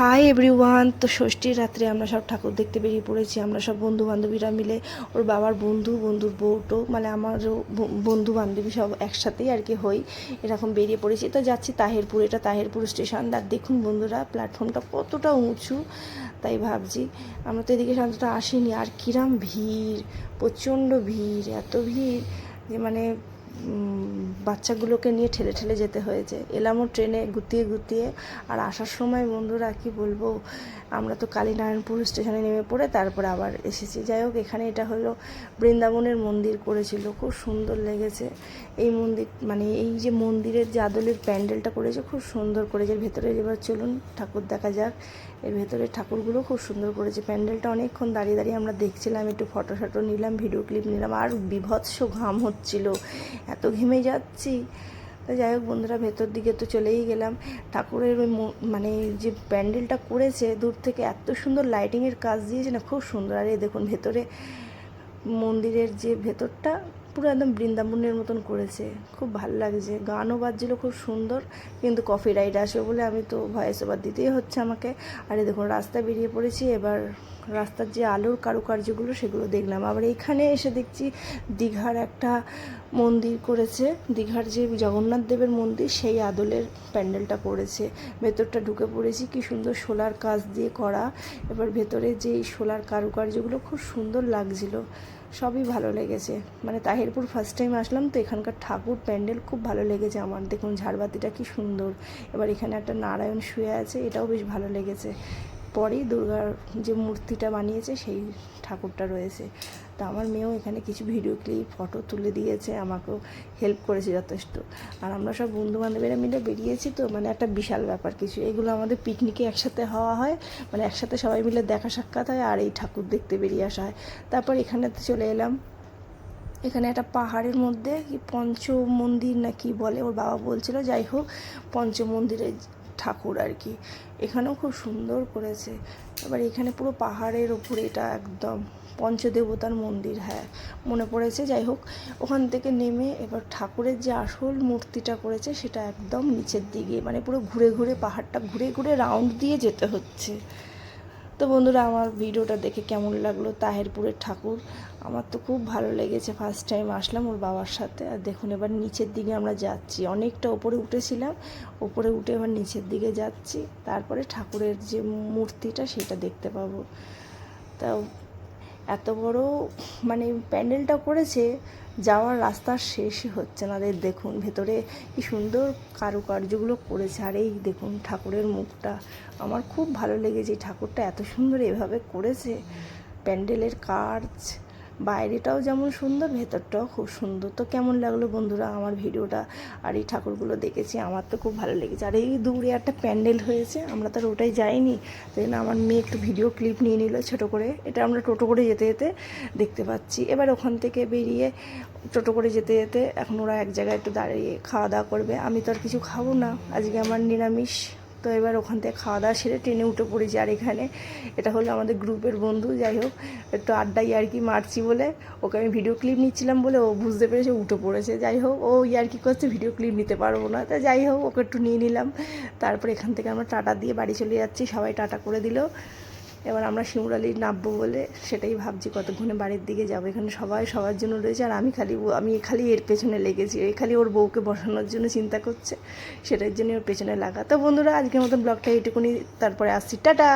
Hi everyone. তো ষষ্ঠীর রাত্রে আমরা সব ঠাকুর দেখতে বেরিয়ে পড়েছি। আমরা সব বন্ধু বান্ধবীরা মিলে, ওর বাবার বন্ধুর বউটো, মানে আমারও বন্ধু বান্ধবী সব একসাথেই আর কি হই, এরকম বেরিয়ে পড়েছি। তো যাচ্ছি তাহেরপুর, এটা তাহেরপুর স্টেশন। আর দেখুন বন্ধুরা, প্ল্যাটফর্মটা কতটা উঁচু, তাই ভাবছি আমরা তো এদিকে শান্তটা আসিনি। আর কিরাম ভিড়, প্রচণ্ড ভিড়, এত ভিড় যে মানে বাচ্চাগুলোকে নিয়ে ঠেলে ঠেলে যেতে হয়েছে। এলামও ট্রেনে গুতিয়ে গুতিয়ে। আর আসার সময় বন্ধুরা কি বলবো, আমরা তো কালীনারায়ণপুর স্টেশনে নেমে পড়ে তারপরে আবার এসেছি। যাই হোক, এখানে এটা হলো বৃন্দাবনের মন্দির করেছিল, খুব সুন্দর লেগেছে এই মন্দির। মানে এই যে মন্দিরের যে আদলের প্যান্ডেলটা করেছে, খুব সুন্দর করেছে। ভেতরে এবার চলুন ঠাকুর দেখা যাক। এর ভেতরে ঠাকুরগুলো খুব সুন্দর করেছে। প্যান্ডেলটা অনেকক্ষণ দাঁড়িয়ে দাঁড়িয়ে আমরা দেখছিলাম, একটু ফটো শটো নিলাম, ভিডিও ক্লিপ নিলাম। আর বিভৎস ঘাম হচ্ছিল, এত ঘেমে যাচ্ছি। তো যাই হোক বন্ধুরা, ভেতর দিকে তো চলেই গেলাম। ঠাকুরের ওই মানে যে প্যান্ডেলটা করেছে দূর থেকে, এত সুন্দর লাইটিংয়ের কাজ দিয়েছে না, খুব সুন্দর। আর এই দেখুন ভেতরে মন্দিরের যে ভেতরটা পুরো একদম বৃন্দাবনের মতন করেছে, খুব ভালো লাগছে। গানও বাজছিল খুব সুন্দর, কিন্তু কপিরাইট আসবে বলে আমি তো ভয়েস ওভার দিতেই হচ্ছে আমাকে। আর এই দেখুন রাস্তায় বেরিয়ে পড়েছি। এবার রাস্তার যে আলোর কারুকার্যগুলো সেগুলো দেখলাম। আবার এইখানে এসে দেখছি দীঘার একটা মন্দির করেছে, দীঘার যে জগন্নাথ দেবের মন্দির, সেই আদলের প্যান্ডেলটা করেছে। ভেতরটা ঢুকে পড়েছি, কি সুন্দর শোলার কাজ দিয়ে করা। এবার ভেতরে যেই শোলার কারুকার্যগুলো খুব সুন্দর লাগছিল, সবই ভালো লেগেছে। মানে তাহিরপুর ফার্স্ট টাইম আসলাম তো, এখানকার ঠাকুর প্যান্ডেল খুব ভালো লেগেছে আমার। দেখুন ঝাড়বাতিটা কি সুন্দর। এবার এখানে একটা নারায়ণ শুয়ে আছে, এটাও বেশ ভালো লেগেছে। পরেই দুর্গার যে মূর্তিটা বানিয়েছে সেই ঠাকুরটা রয়েছে। তা আমার মেয়েও এখানে কিছু ভিডিও ক্লিপ ফটো তুলে দিয়েছে, আমাকেও হেল্প করেছে যথেষ্ট। আর আমরা সব বন্ধুবান্ধবীরা মিলে বেরিয়েছি তো, মানে একটা বিশাল ব্যাপার কিছু। এগুলো আমাদের পিকনিকে একসাথে হওয়া হয়, মানে একসাথে সবাই মিলে দেখা সাক্ষাৎ হয়, আর এই ঠাকুর দেখতে বেরিয়ে আসা হয়। তারপর এখানেতে চলে এলাম। এখানে একটা পাহাড়ের মধ্যে কি পঞ্চ মন্দির না কি বলে, ওর বাবা বলছিল। যাই হোক, পঞ্চ মন্দিরের ঠাকুর আর কি, এখানেও খুব সুন্দর করেছে। এবার এখানে পুরো পাহাড়ের ওপরে, এটা একদম পঞ্চদেবতার মন্দির, হ্যাঁ মনে পড়েছে। যাই হোক, ওখান থেকে নেমে এবার ঠাকুরের যে আসল মূর্তিটা করেছে সেটা একদম নিচের দিকে, মানে পুরো ঘুরে ঘুরে পাহাড়টা ঘুরে ঘুরে রাউন্ড দিয়ে যেতে হচ্ছে। তো বন্ধুরা, আমার ভিডিওটা দেখে কেমন লাগলো তাহেরপুরের ঠাকুর? আমার তো খুব ভালো লেগেছে, ফার্স্ট টাইম আসলাম ওর বাবার সাথে। আর দেখুন এবার নিচের দিকে আমরা যাচ্ছি, অনেকটা ওপরে উঠেছিলাম, ওপরে উঠে এবার নিচের দিকে যাচ্ছি। তারপরে ঠাকুরের যে মূর্তিটা সেটা দেখতে পাবো। তা এত বড় মানে প্যান্ডেলটা করেছে, যাওয়ার রাস্তা শেষই হচ্ছে না। দেখুন ভেতরে কি সুন্দর কারুকার্যগুলো করেছে। আর এই দেখুন ঠাকুরের মুখটা, আমার খুব ভালো লেগেছে। এই ঠাকুরটা এত সুন্দর এভাবে করেছে, প্যান্ডেলের কাজ, বাইরেটাও যেমন সুন্দর, ভেতরটাও খুব সুন্দর। তো কেমন লাগলো বন্ধুরা আমার ভিডিওটা? আর এই ঠাকুরগুলো দেখেছি, আমার তো খুব ভালো লেগেছে। আর এই দূরে একটা প্যান্ডেল হয়েছে, আমরা তো আর ওটাই যাইনি, তাই না আমার মেয়ে একটু ভিডিও ক্লিপ নিয়ে নিল ছোটো করে। এটা আমরা টোটো করে যেতে যেতে দেখতে পাচ্ছি। এবার ওখান থেকে বেরিয়ে টোটো করে যেতে যেতে এখন ওরা এক জায়গায় একটু দাঁড়িয়ে খাওয়া দাওয়া করবে। আমি তো আর কিছু খাবো না, আজকে আমার নিরামিষ। তো এবার ওখান থেকে খাওয়া দাওয়া সেরে ট্রেনে উঠে পড়েছি। আর এখানে এটা হলো আমাদের গ্রুপের বন্ধু। যাই হোক, একটু আড্ডাই আর কি মারছি বলে, ওকে আমি ভিডিও ক্লিপ নিচ্ছিলাম বলে ও বুঝতে পেরেছে, উঠে পড়েছে। যাই হোক, ও আর কি করছে, ভিডিও ক্লিপ নিতে পারবো না, তা যাই হোক ওকে একটু নিয়ে নিলাম। তারপর এখান থেকে আমরা টাটা দিয়ে বাড়ি চলে যাচ্ছি, সবাই টাটা করে দিল। এবার আমরা শিমুরালি নামবো বলে সেটাই ভাবছি, কতক্ষণে বাড়ির দিকে যাবো। এখানে সবাই সবার জন্য রয়েছে, আর আমি খালি এর পেছনে লেগেছি। এই খালি ওর বউকে বসানোর জন্য চিন্তা করছে, সেটার জন্য ওর পেছনে লাগা। তো বন্ধুরা, আজকের মতন ব্লগটা এইটুকুনি, তারপরে আসছি, টাটা।